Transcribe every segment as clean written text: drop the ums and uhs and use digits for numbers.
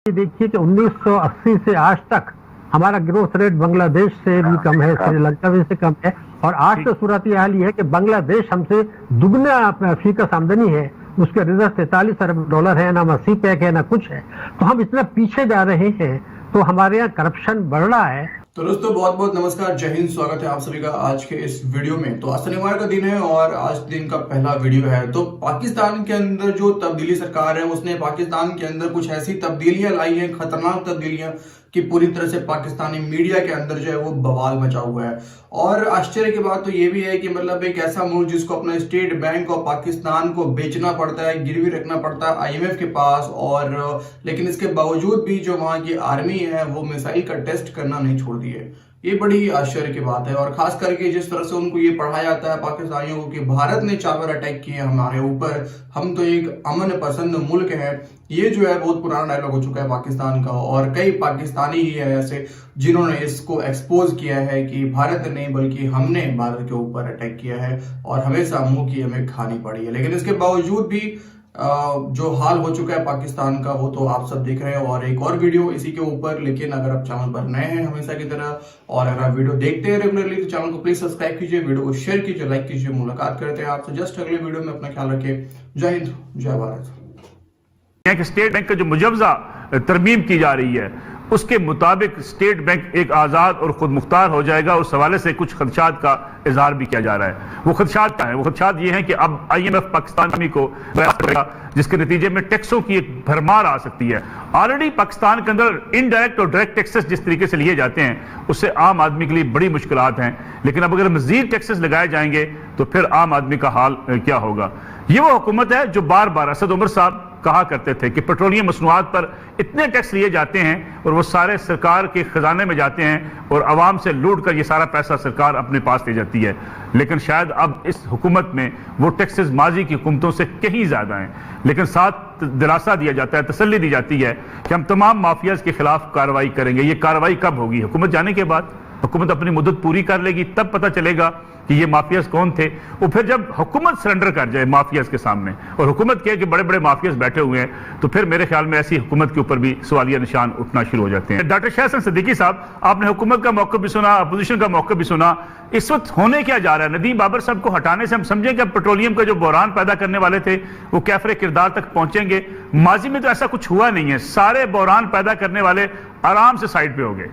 ये देखिए कि 1980 से आज तक हमारा ग्रोथ रेट बांग्लादेश से भी कम है, श्रीलंका भी से कम है। और आज तो सूरत हाल ये है कि बांग्लादेश हमसे दुगना फीकस आमदनी है, उसके रिजर्व 43 अरब डॉलर है, ना मसी पैक है, ना कुछ है। तो हम इतना पीछे जा रहे हैं, तो हमारे यहाँ करप्शन बढ़ रहा है। तो दोस्तों बहुत बहुत नमस्कार, जय हिंद, स्वागत है आप सभी का आज के इस वीडियो में। तो आज शनिवार का दिन है और आज दिन का पहला वीडियो है। तो पाकिस्तान के अंदर जो तब्दीली सरकार है, उसने पाकिस्तान के अंदर कुछ ऐसी तब्दीलियां लाई हैं, खतरनाक तब्दीलियां, कि पूरी तरह से पाकिस्तानी मीडिया के अंदर जो है वो बवाल मचा हुआ है। और आश्चर्य की बात तो ये भी है कि मतलब एक ऐसा मुल्क जिसको अपना स्टेट बैंक और पाकिस्तान को बेचना पड़ता है, गिरवी रखना पड़ता है IMF के पास, और लेकिन इसके बावजूद भी जो वहां की आर्मी है वो मिसाइल का टेस्ट करना नहीं छोड़ दी है। ये बड़ी आश्चर्य की बात है। और खास करके जिस तरह से उनको ये पढ़ाया जाता है पाकिस्तानियों को कि भारत ने 4 बार अटैक किए हमारे ऊपर, हम तो एक अमन पसंद मुल्क है, ये जो है बहुत पुराना डायलॉग हो चुका है पाकिस्तान का। और कई पाकिस्तानी ही है ऐसे जिन्होंने इसको एक्सपोज किया है कि भारत ने बल्कि हमने भारत के ऊपर अटैक किया है और हमेशा मुंह की हमें खानी पड़ी है। लेकिन इसके बावजूद भी जो हाल हो चुका है पाकिस्तान का वो तो आप सब देख रहे हैं। और एक और वीडियो इसी के ऊपर। लेकिन अगर आप चैनल पर नए हैं हमेशा की तरह, और अगर आप वीडियो देखते हैं रेगुलरली, तो चैनल को प्लीज सब्सक्राइब कीजिए, वीडियो को शेयर कीजिए, लाइक कीजिए। मुलाकात करते हैं आपसे जस्ट अगले वीडियो में। अपना ख्याल रखिए। जय हिंद, जय भारत। स्टेट बैंक का जो मुजवजा तरमीम की जा रही है उसके मुताबिक स्टेट बैंक एक आज़ाद और खुद मुख्तार हो जाएगा। उस हवाले से कुछ खदशात का इजहार भी किया जा रहा है। वो खदशात क्या है? वो खदशात ये हैं कि अब IMF पाकिस्तान को करेगा, जिसके नतीजे में टैक्सों की एक भरमार आ सकती है। ऑलरेडी पाकिस्तान के अंदर इनडायरेक्ट और डायरेक्ट टैक्सेस जिस तरीके से लिए जाते हैं उससे आम आदमी के लिए बड़ी मुश्किलात हैं। लेकिन अब अगर मजीद टैक्सेस लगाए जाएंगे तो फिर आम आदमी का हाल क्या होगा? ये वो हुकूमत है जो बार बार असद उमर साहब कहा करते थे कि पेट्रोलियम मसनूआत पर इतने टैक्स लिए जाते हैं और वो सारे सरकार के खजाने में जाते हैं और आवाम से लूट कर ये सारा पैसा सरकार अपने पास ले जाती है। लेकिन शायद अब इस हुकूमत में वो टैक्सेस माजी की हुकूमतों से कहीं ज्यादा हैं। लेकिन साथ दिलासा दिया जाता है, तसल्ली दी जाती है कि हम तमाम माफियाज के खिलाफ कार्रवाई करेंगे। ये कार्रवाई कब होगी? हुकूमत जाने के बाद। हुकूमत अपनी मुद्दत पूरी कर लेगी, तब पता चलेगा कि ये माफियाज कौन थे। वो फिर जब हुकूमत सरेंडर कर जाए माफियाज के सामने और हुकूमत कहे कि बड़े बड़े माफियाज बैठे हुए हैं, तो फिर मेरे ख्याल में ऐसी हुकूमत के ऊपर भी सवालिया निशान उठना शुरू हो जाते हैं। डॉक्टर शाह हसन सिद्दीकी साहब, आपने हुकूमत का मौक़िफ़ भी सुना, अपोजिशन का मौक़िफ़ भी सुना। इस वक्त होने क्या जा रहा है? नदीम बाबर साहब को हटाने से हम समझें कि पेट्रोलियम का जो बहरान पैदा करने वाले थे वो कैफरे किरदार तक पहुंचेंगे। माजी में तो ऐसा कुछ हुआ नहीं है, सारे बहरान पैदा करने वाले आराम से साइड पे हो गए।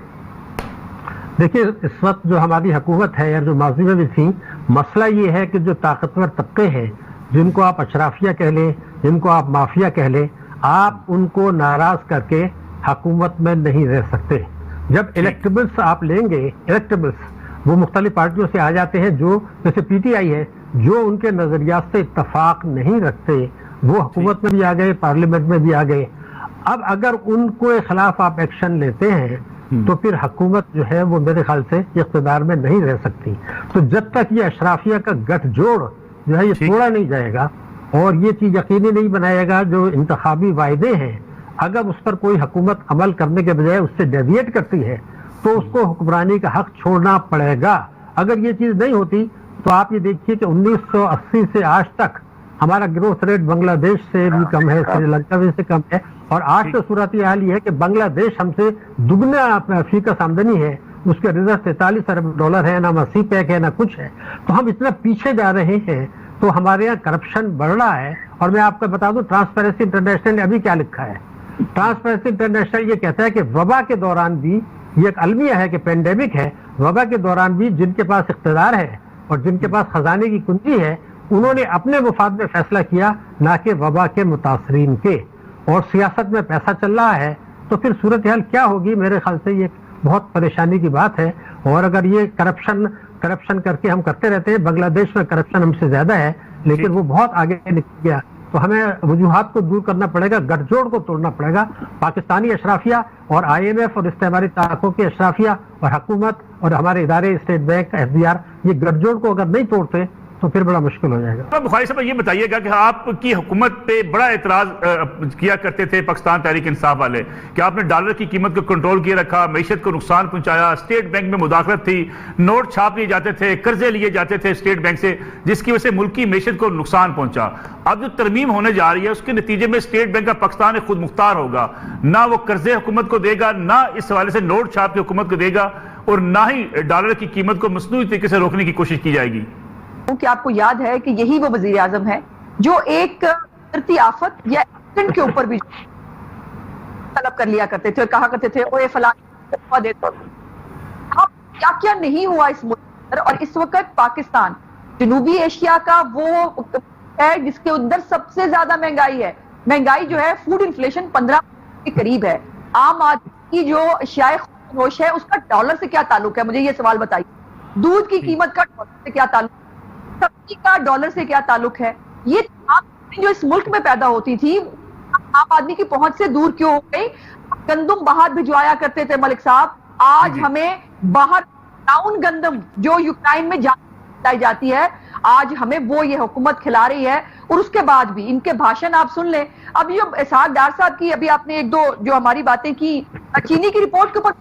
देखिए, इस वक्त जो हमारी हुकूमत है या जो माजी में भी थी, मसला ये है कि जो ताकतवर तबके हैं, जिनको आप अशराफिया कह लें, जिनको आप माफिया कह लें, आप उनको नाराज करके हुकूमत में नहीं रह सकते। जब इलेक्टेबल्स आप लेंगे, इलेक्टेबल्स वो मुख्तलिफ पार्टियों से आ जाते हैं, जो जैसे PTI है, जो उनके नजरियात से इत्तफाक नहीं रखते, वो हुकूमत में भी आ गए, पार्लियामेंट में भी आ गए। अब अगर उनको खिलाफ आप एक्शन लेते हैं तो फिर हुकूमत जो है वो मेरे ख्याल से इख्तिदार में नहीं रह सकती। तो जब तक ये अशराफिया का गठजोड़ जो है ये तोड़ा नहीं जाएगा और ये चीज यकीनी नहीं बनाएगा, जो इंतखाबी वायदे हैं, अगर उस पर कोई हुकूमत अमल करने के बजाय उससे डेविएट करती है तो उसको हुक्मरानी का हक छोड़ना पड़ेगा। अगर ये चीज नहीं होती तो आप ये देखिए कि 1980 से आज तक हमारा ग्रोथ रेट बांग्लादेश से भी कम है, श्रीलंका भी से कम है। और आज तो सूरत हाल ये है कि बांग्लादेश हमसे दुगना फीकस आमदनी है, उसके रिजर्व 43 अरब डॉलर है, ना मसी पैक है, ना कुछ है। तो हम इतना पीछे जा रहे हैं, तो हमारे यहाँ करप्शन बढ़ रहा है। और मैं आपको बता दूं, ट्रांसपेरेंसी इंटरनेशनल ने अभी क्या लिखा है। ट्रांसपेरेंसी इंटरनेशनल ये कहता है कि वबा के दौरान भी, ये एक अलमिया है कि पेंडेमिक है, वबा के दौरान भी जिनके पास इख्तिदार है और जिनके पास खजाने की कुंजी है, उन्होंने अपने मुफाद में फैसला किया, ना कि वबा के मुतासरीन के। और सियासत में पैसा चल रहा है, तो फिर सूरत हाल क्या होगी? मेरे ख्याल से ये बहुत परेशानी की बात है। और अगर ये करप्शन करके हम करते रहते हैं, बांग्लादेश में करप्शन हमसे ज्यादा है लेकिन वो बहुत आगे निकल गया, तो हमें वजूहात को दूर करना पड़ेगा, गठजोड़ को तोड़ना पड़ेगा। पाकिस्तानी अशराफिया और IMF और इस्तेमारी ताकों के अशराफिया और हुकूमत और हमारे इदारे, स्टेट बैंक, FBR, ये गठजोड़ को अगर नहीं तोड़ते तो फिर बड़ा मुश्किल हो जाएगा। बुखारी साहब ये बताइएगा कि आपकी हुकूमत पे बड़ा एतराज किया करते थे पाकिस्तान तहरीक इंसाफ वाले कि आपने डॉलर की कीमत को कंट्रोल किए रखा, मैशत को नुकसान पहुंचाया, स्टेट बैंक में मुदाखलत थी, नोट छाप लिए जाते थे, कर्जे लिए जाते थे स्टेट बैंक से, जिसकी वजह से मुल्की मैशत को नुकसान पहुंचा। अब जो तरमीम होने जा रही है उसके नतीजे में स्टेट बैंक ऑफ पाकिस्तान खुद मुख्तार होगा, ना वो कर्जे हुकूमत को देगा, ना इस हवाले से नोट छाप के हुकूमत को देगा, और ना ही डॉलर की कीमत को मसनूई तरीके से रोकने की कोशिश की जाएगी। कि आपको याद है कि यही वो वजीर आजम है जो एक कुदरती आफत या एक्सीडेंट के ऊपर भी तलब कर लिया करते थे और कहा करते थे ओए फलाना दे दो। अब क्या क्या नहीं हुआ इस मुल्क में, और इस वक्त पाकिस्तान जनूबी एशिया का वो है जिसके अंदर सबसे ज्यादा महंगाई है। महंगाई जो है, फूड इन्फ्लेशन 15 के करीब है। आम आदमी की जो अशियाए खुर्दनोश है उसका डॉलर से क्या ताल्लुक है, मुझे ये सवाल बताइए। दूध की कीमत का डॉलर से क्या ताल्लुक, सब्जी का डॉलर से क्या ताल्लुक है। ये तमाम जो इस मुल्क में पैदा होती थी आम आदमी की पहुंच से दूर क्यों हो गई। गंदम बाहर भिजवाया करते थे मलिक साहब, आज हमें बाहर ब्राउन गंदम जो यूक्रेन में लाई जाती है, आज हमें वो ये हुकूमत खिला रही है। और उसके बाद भी इनके भाषण आप सुन लें। अब जो इसहाक डार साहब की अभी आपने एक दो जो हमारी बातें की, चीनी की रिपोर्ट के ऊपर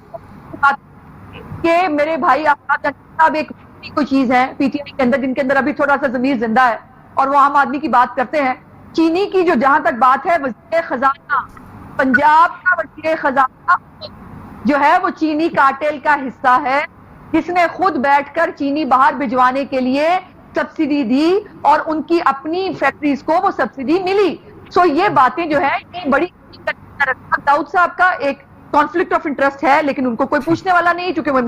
कि मेरे भाई साहब एक कोई चीज है पीटीआई के अंदर जिनके अंदर अभी थोड़ा सा जमीर जिंदा है और वो आम आदमी की बात करते हैं। चीनी की जो जहां तक बात है, वजीर खजाना, पंजाब का वजीर खजाना जो है वो चीनी कार्टेल का हिस्सा है, जिसने खुद बैठकर चीनी बाहर भिजवाने के लिए सब्सिडी दी और उनकी अपनी फैक्ट्रीज को वो सब्सिडी मिली। सो ये बातें जो है ये बड़ी दाऊद साहब का एक कॉन्फ्लिक्ट ऑफ इंटरेस्ट है, लेकिन उनको कोई पूछने वाला नहीं क्योंकि वो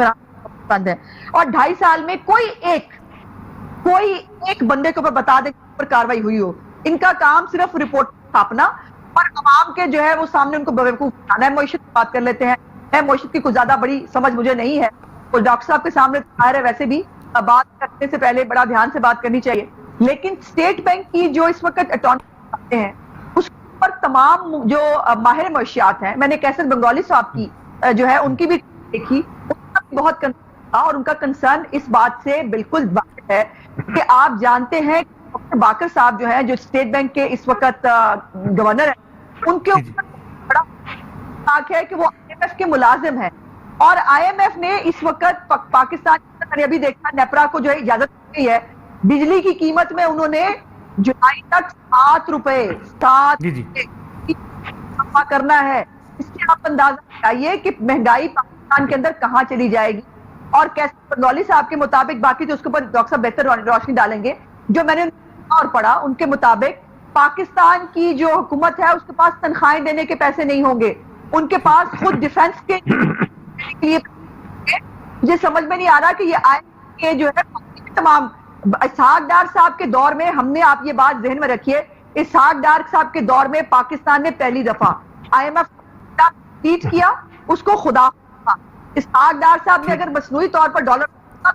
बंद है। और 2.5 साल में कोई एक बंदे के ऊपर बता दे पर कार्रवाई हुई हो। इनका काम सिर्फ रिपोर्ट छापना और अवाम के जो है वो सामने उनको बेवकूफ बनाना है। मईशत की बात कर लेते हैं। मईशत की कुछ ज्यादा बड़ी समझ मुझे नहीं है, तो डॉक्टर साहब के सामने जाहिर है वैसे भी बात करने से पहले बड़ा ध्यान से बात करनी चाहिए। लेकिन स्टेट बैंक की जो इस वक्त अटॉर्नी हैं उस पर तमाम जो माहिर मईशियात हैं, मैंने कैसर बंगाली साहब की जो है उनकी भी देखी, उनका बहुत और उनका कंसर्न इस बात से बिल्कुल वाक़िफ़ है कि आप जानते हैं डॉक्टर बाकर साहब जो है जो स्टेट बैंक के इस वक्त गवर्नर है, उनके ऊपर बड़ा शक है कि वो IMF के मुलाजिम हैं और IMF ने इस वक्त पाकिस्तान मैंने अभी देखा नेपरा को जो है इजाजत दी है बिजली की कीमत में उन्होंने जुलाई तक ₹7 करना है। इससे आप अंदाजा लगाइए कि महंगाई पाकिस्तान के अंदर कहां चली जाएगी। और कैसे बंगाली साहब के मुताबिक, बाकी तो उसके ऊपर डॉक्टर साहब बेहतर रोशनी डालेंगे, जो मैंने और पढ़ा उनके मुताबिक पाकिस्तान की जो हुकूमत है उसके पास तनख्वाहें देने के पैसे नहीं होंगे, उनके पास खुद डिफेंस के लिए मुझे समझ में नहीं आ रहा कि ये के जो है तमाम इसहाक डार साहब के दौर में, हमने आप ये बात जहन में रखिए, इसहाक डार साहब के दौर में पाकिस्तान ने पहली दफा IMF ट्वीट किया, उसको खुदा इसहाक डार साहब ने अगर मसनूई तौर पर डॉलर,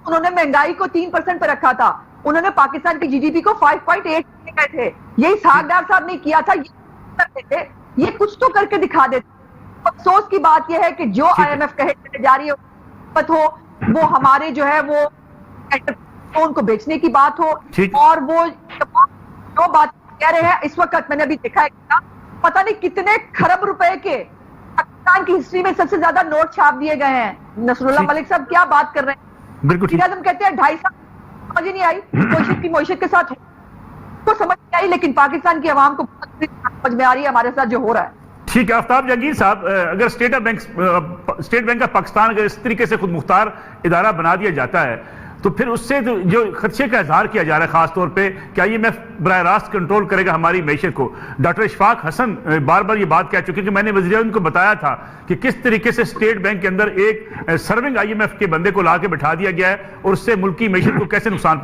उन्होंने महंगाई को 3% पर रखा था, उन्होंने पाकिस्तान की GDP को 5.8 गए थे। ये इसहाक डार साहब ने किया था, ये करते थे, ये कुछ तो करके दिखा देते। अफसोस की बात यह है कि जो IMF कहे जा रही है हो, वो हमारे जो है वो उनको बेचने की बात हो, और वो जो बात कह रहे हैं इस वक्त मैंने अभी देखा है पता नहीं कितने खरब रुपए के पाकिस्तान की हिस्ट्री में सबसे ज्यादा नोट छाप दिए गए हैं। नसरुल्लाह मलिक साहब क्या बात कर रहे हैं। बिल्कुल हम कहते हैं 2.5 साल समझ ही नहीं आई, मईशत के साथ तो समझ नहीं आई, लेकिन पाकिस्तान की आवाम को समझ में आ रही है हमारे साथ जो हो रहा है। ठीक है आफ्ताब जहांगीर साहब, अगर स्टेट बैंक ऑफ पाकिस्तान अगर इस तरीके से खुद मुख्तार इदारा बना दिया जाता है तो फिर उससे जो खदशे का इजहार किया जा रहा है खासतौर पे क्या IMF बराह रास्त कंट्रोल करेगा हमारी मैशत को। डॉक्टर इशफाक हसन बार बार ये बात कह चुके कि मैंने वज़ीर-ए-आज़म को बताया था कि किस तरीके से स्टेट बैंक के अंदर एक सर्विंग IMF के बंदे को ला के बैठा दिया गया है और उससे मुल्की मैशत को कैसे नुकसान